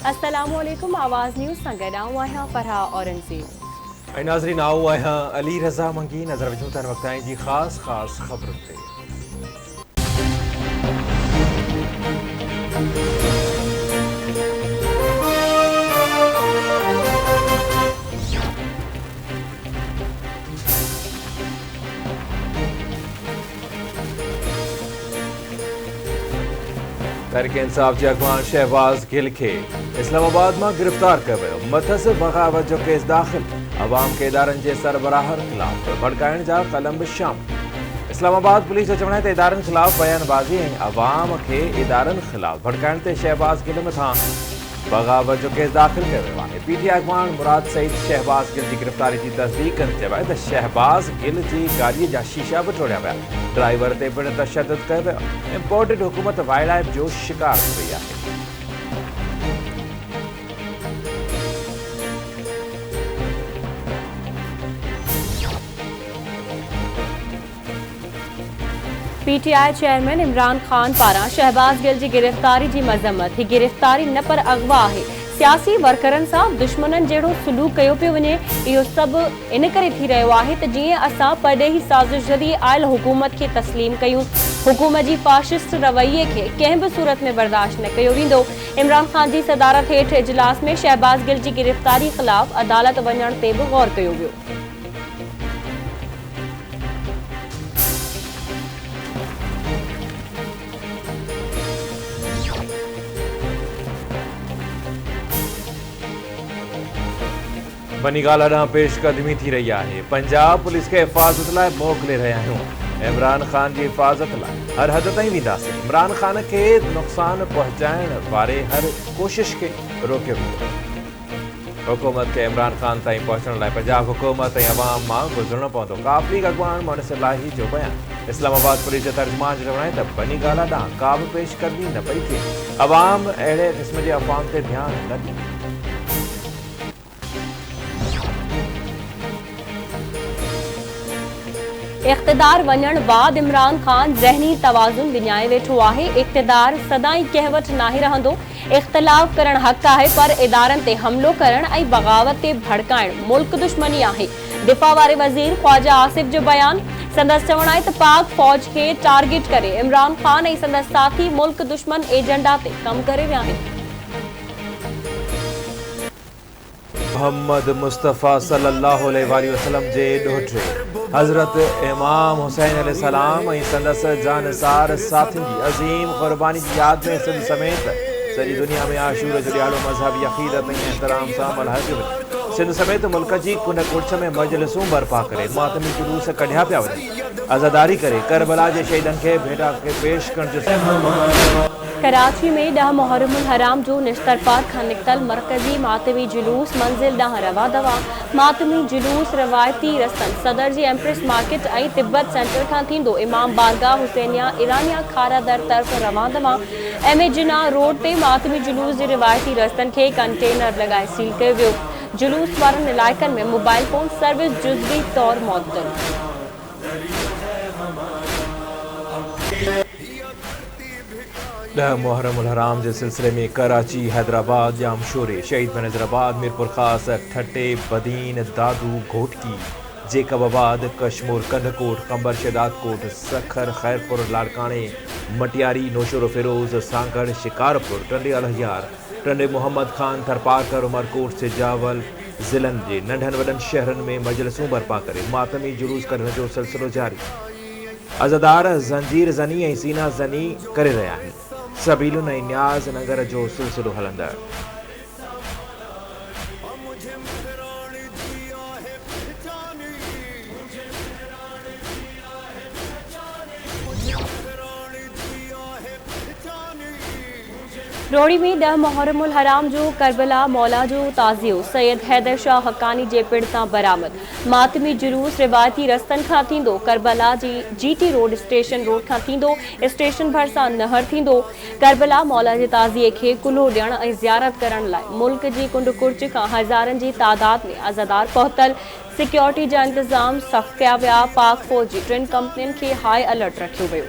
अस्सलामुअलैकुम आवाज़ न्यूज़ सां गॾु आहियां फरहा औरंगज़ेब। नाज़रीन आओ आहियां अली रज़ा मंगी नज़र विझूं था वक़्त जी ख़ासि ख़बरुनि ते। तहरीक इंसाफ जे अॻवान शहबाज़ गिल खे इस्लामाबाद में गिरफ़्तार किया वियो। मथस बग़ावत जो केस दाख़िल। अवाम के इदारनि जे सरबराहनि ख़िलाफ़ भड़काइण जा कलम बि शामिल। इस्लामाबाद पुलिस जो चवण है त इदारनि ख़िलाफ़ बयानबाज़ी ऐं अवाम के इदारनि ख़िलाफ़ भड़काइण ते शहबाज़ गिल मथां बग़ावत जो केस दाख़िल किया वियो आहे। पीटीआई अॻवान मुराद सईद शहबाज़ गिल की गिरफ़्तारी की तस्दीक कंदे चयो आहे त शहबाज़ गिल जी गाड़ीअ जा शीशा बि टोड़िया विया। ड्राइवर ते पिणु तशद्दुद कयो वियो। इम्पोर्टेड हुकूमत वाइल्ड लाइफ जो शिकार थी वई आहे। पीटीआई चेयरमैन इमरान खान पारां शहबाज़ गिल की गिरफ़्तारी की मज़म्मत। ही गिरफ़्तारी न पर अगवा है, सियासी वर्करनि सां दुश्मननि जहिड़ो सलूक कयो पियो वञे। इहो सभु इन करे थी रहियो आहे त जीअं असां परॾेही साज़िश ज़रिए आयल हुकूमत खे तस्लीम कयूं। हुकूमत जी फाशिस्ट रवैये खे कंहिं बि सूरत में बर्दाश्त न कयो वेंदो। इमरान खान जी सदारत हेठि इजलास में शहबाज़ गिल की गिरफ़्तारी ख़िलाफ़ अदालत वञण ते बि गौर कयो वियो। बनीगाला ॾांहुं पेशकदमी थी रही है। पंजाब पुलिस के हिफ़ाज़त लाइ मोकिले रहिया आहियूं। इमरान खान की हिफ़ाज़त लाइ हर हद ताईं वेंदासीं। इमरान खान के नुक़सान पहुंचाइण वारे हर कोशिश के रोकियो वेंदो। हुकूमत के इमरान खान ताईं पहुंचण लाइ पंजाब हुकूमत ऐं अवाम मां गुज़रणो पवंदो। काफ़ी अॻवान मुनसिर लाही जो बयान। इस्लामाबाद पुलिस जे तर्जुमान जो चवण आहे त बनीगाला ॾांहुं का बि पेशकदमी न पई थिए। अवाम अहिड़े क़िस्म जे अफ़वाहनि ते ध्यानु न ॾिए। इक़्तिदार वञण बाद इमरान खान ज़हनी तवाज़ुन विञाए वेठो आहे। इक़्तिदार सदाई कहवत नाहे रहंदो। इख़्तिलाफ़ करण हक़ आहे, पर इदारनि ते हमलो करण ऐं बग़ावत ते भड़काइण मुल्क दुश्मनी आहे। दिफ़ा वारे वज़ीर ख्वाजा आसिफ जो बयान। संदसि चवण आहे त पाक फ़ौज खे टारगेट करे इमरान खान ऐं संदसि साथी मुल्क दुश्मन एजेंडा ते कम करे रहिया आहिनि। मोहम्मद मुस्तफ़ा सल्लल्लाहु अलैहि वसल्लम जे ॾोहिटे हज़रत इमाम हुसैन अलैहिस्सलाम ऐं संदसि जानसार साथियुनि जी अज़ीम क़ुर्बानी की यादि में सिंध समेत सॼी दुनिया में आशूर जो ॾियारो मज़हबी अक़ीदत ऐं एहतराम सां मल्हायो पियो वञे। सिंध समेत मुल्क जी कुन कुर्छ में मजलिसूं बर्पा करे मातमी जुलूस कढिया पिया वञनि। आज़ादारी करे करबला जे शहीदनि खे भेटा खे पेश करण जो। कराची में 10 मुहर्रमुल हराम जो निश्तरपार खां निकतल मरकज़ी मातमी जुलूस मंज़िल ॾांहुं रवा दवा। मातमी जुलूस रवायती रस्तनि सदर जी एम्प्रेस मार्केट ऐं तिब्बत सेंटर खां थींदो इमाम बारगाह हुसैनिया ईरानिया खारा दर तरफ़ रवा दवा। एम ए जिना रोड ते मातमी जुलूस जे रिवायती रस्तनि खे कंटेनर लॻाए सील कयो वियो। जुलूस वारनि इलाइक़नि में मोबाइल फ़ोन सर्विस जुज़वी तौर मुअत्तल। 10 मुहर्रमुल हराम के सिलसिले में कराची, हैदराबाद, जामशोरे, शहीद बनज़राबाद, मीरपुर खास, ठट्टे, बदीन, दादू, घोटकी, जेकबाबाद, कशमोर, कंधकोट, कंबर, शहदादकोट, सखर, खैरपुर, लाड़काने, मटियारी, नौशेरो फिरोज, सांगड़, शिकारपुर, टंडे अलहियार, टंडे मोहम्मद खान, थरपारकर, उमरकोट, सिजावल ज़िलनि के नंढनि वॾनि शहरनि में मजलिसूं बर्पा करे मातमी जुलूस कढण जो सिलसिलो जारी। अज़ादार ज़ंजीर ज़नी ऐं सीना ज़नी करे रहिया आहिनि। सबीलुन ऐं न्याज़ नगर जो सिलसिलो हलंदड़। रोड़ी में 10 मुहर्रमुल हराम जो करबला मौला जो ताज़ियो सैयद हैदर शाह हक़ानी जे पिण तां बरामद। मातमी जुलूस रिवायती रस्तनि खां थींदो Karbala G GT road station road खां थींदो स्टेशन भरिसां नहर थींदो। करबला मौला जे ताज़िए खे कुल्हो ॾियण ऐं ज़ियारत करण लाइ मुल्क जी कुंड कुर्च खां हज़ारनि जी तादाद में अज़ादार पहुतल। सिक्योरिटी जा इंतज़ाम सख़्त कया विया। पाक फ़ौज जी 3 कंपनियुनि खे हाई अलर्ट रखियो वियो।